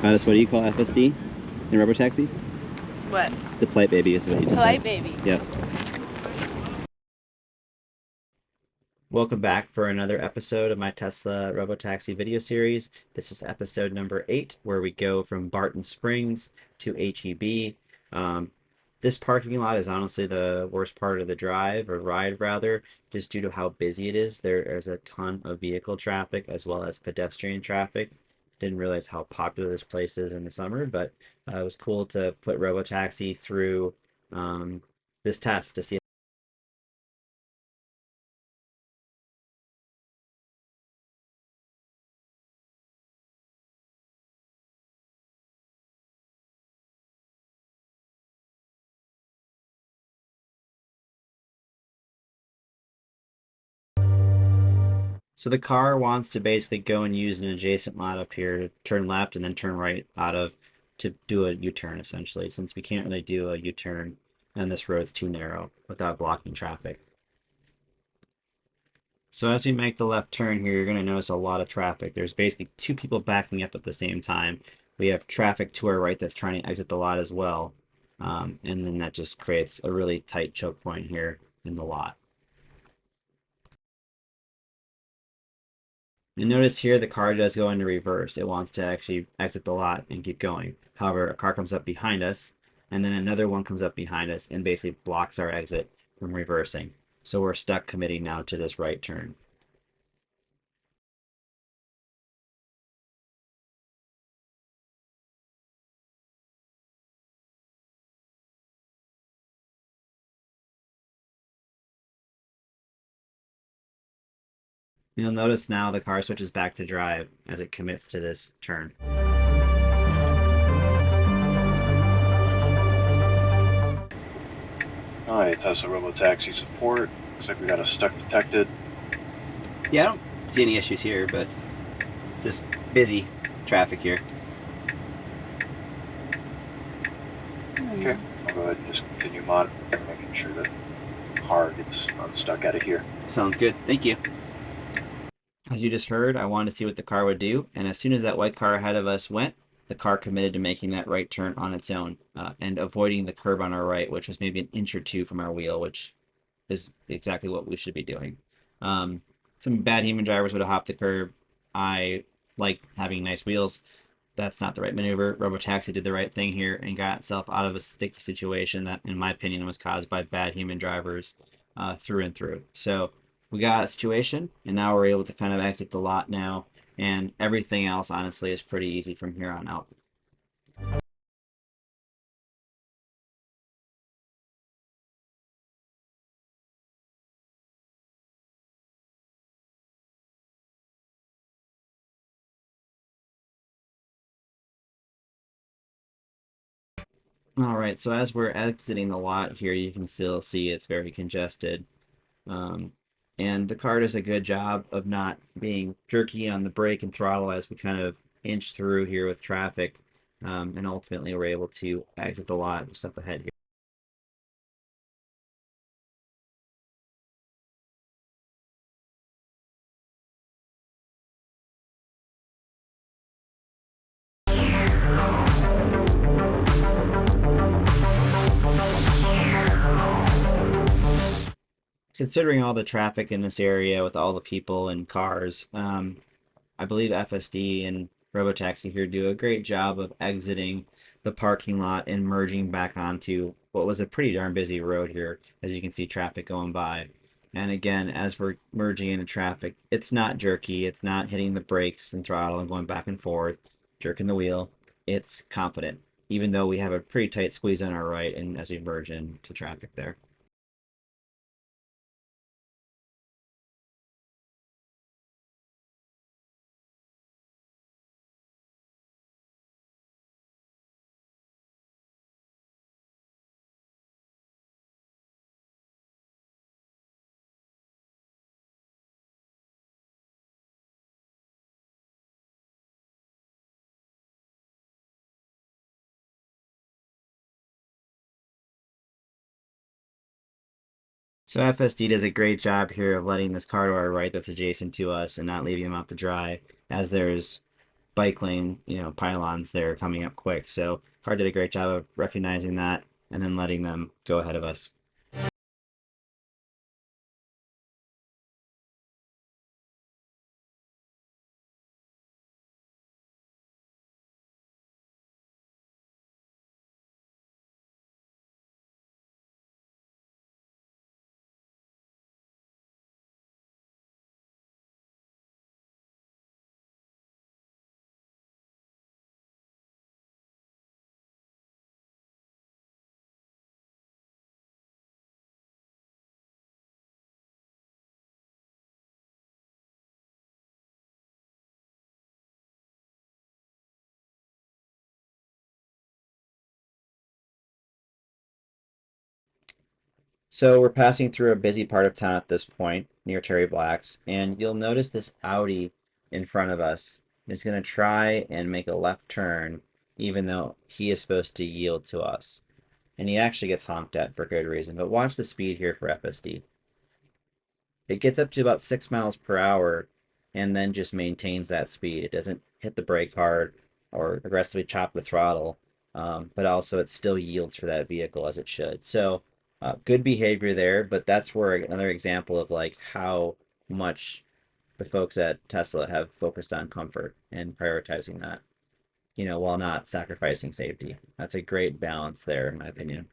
What do you call FSD in Robotaxi? What? It's a polite baby, is what you just Polite said. baby. Yep. Welcome back for another episode of my Tesla Robotaxi video series. This is episode number 8, where we go from Barton Springs to HEB. This parking lot is honestly the worst part of the drive, or ride rather, just due to how busy it is. There's a ton of vehicle traffic as well as pedestrian traffic. Didn't realize how popular this place is in the summer, but it was cool to put Robotaxi through this test to see. So the car wants to basically go and use an adjacent lot up here to turn left and then turn right out of to do a U-turn essentially, since we can't really do a U-turn and this road's too narrow without blocking traffic. So as we make the left turn here, you're going to notice a lot of traffic. There's basically two people backing up at the same time. We have traffic to our right that's trying to exit the lot as well. And then that just creates a really tight choke point here in the lot. And notice here the car does go into reverse. It wants to actually exit the lot and keep going. However, a car comes up behind us, and then another one comes up behind us and basically blocks our exit from reversing. So we're stuck committing now to this right turn. You'll notice now the car switches back to drive as it commits to this turn. Hi, Tesla Robotaxi support. Looks like we got a stuck detected. Yeah, I don't see any issues here, but it's just busy traffic here. Okay, I'll go ahead and just continue monitoring, making sure that the car gets unstuck out of here. Sounds good. Thank you. As you just heard, I wanted to see what the car would do, and as soon as that white car ahead of us went, the car committed to making that right turn on its own and avoiding the curb on our right, which was maybe an inch or two from our wheel, which is exactly what we should be doing. Some bad human drivers would have hopped the curb. I like having nice wheels. That's not the right maneuver. Robotaxi did the right thing here and got itself out of a sticky situation that, in my opinion, was caused by bad human drivers through and through. So we got a situation, and now we're able to kind of exit the lot now, and everything else, honestly, is pretty easy from here on out. All right, so as we're exiting the lot here, you can still see it's very congested. Um, and the car does a good job of not being jerky on the brake and throttle as we kind of inch through here with traffic. And ultimately, we're able to exit the lot just up ahead here. Considering all the traffic in this area with all the people and cars, I believe FSD and Robotaxi here do a great job of exiting the parking lot and merging back onto what was a pretty darn busy road here, as you can see traffic going by. And again, as we're merging into traffic, it's not jerky, it's not hitting the brakes and throttle and going back and forth, jerking the wheel. It's confident, even though we have a pretty tight squeeze on our right and as we merge into traffic there. So FSD does a great job here of letting this car to our right that's adjacent to us and not leaving him out to dry, as there's bike lane, pylons there coming up quick. So car did a great job of recognizing that and then letting them go ahead of us. So we're passing through a busy part of town at this point, near Terry Black's, and you'll notice this Audi in front of us is going to try and make a left turn, even though he is supposed to yield to us. And he actually gets honked at for good reason. But watch the speed here for FSD. It gets up to about 6 miles per hour and then just maintains that speed. It doesn't hit the brake hard or aggressively chop the throttle, but also it still yields for that vehicle as it should. So good behavior there, but that's where another example of like how much the folks at Tesla have focused on comfort and prioritizing that, while not sacrificing safety. That's a great balance there, in my opinion.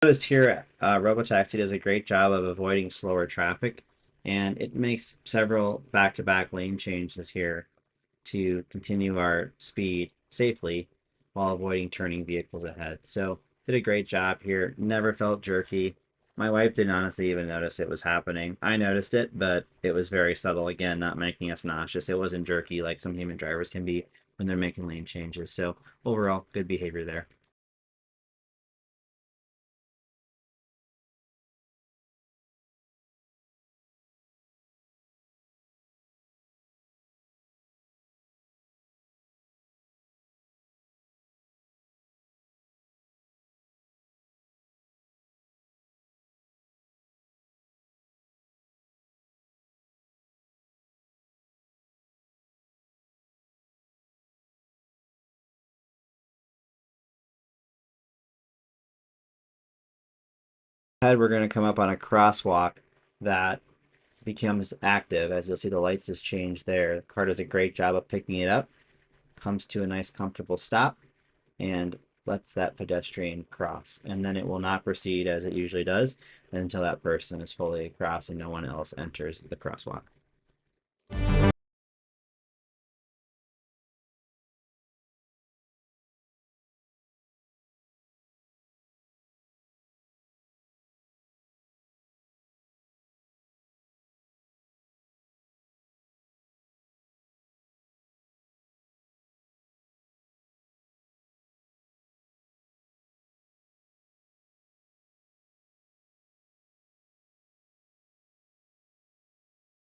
Noticed here, Robotaxi does a great job of avoiding slower traffic, and it makes several back-to-back lane changes here to continue our speed safely while avoiding turning vehicles ahead. So did a great job here. Never felt jerky. My wife didn't honestly even notice it was happening. I noticed it, but it was very subtle. Again, not making us nauseous. It wasn't jerky like some human drivers can be when they're making lane changes. So overall, good behavior there. We're going to come up on a crosswalk that becomes active. As you'll see, the lights just change there. The car does a great job of picking it up, comes to a nice comfortable stop, and lets that pedestrian cross. And then it will not proceed as it usually does until that person is fully across and no one else enters the crosswalk.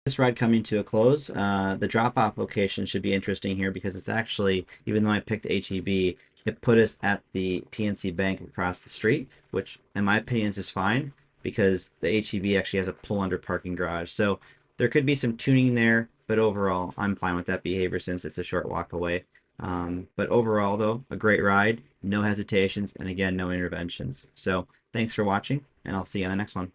This ride coming to a close. The drop-off location should be interesting here because it's actually, even though I picked HEB, it put us at the PNC Bank across the street, which in my opinion is fine because the HEB actually has a pull-under parking garage. So There could be some tuning there, but overall, I'm fine with that behavior since it's a short walk away. But overall, though, a great ride, no hesitations, and again, no interventions. So thanks for watching, and I'll see you on the next one.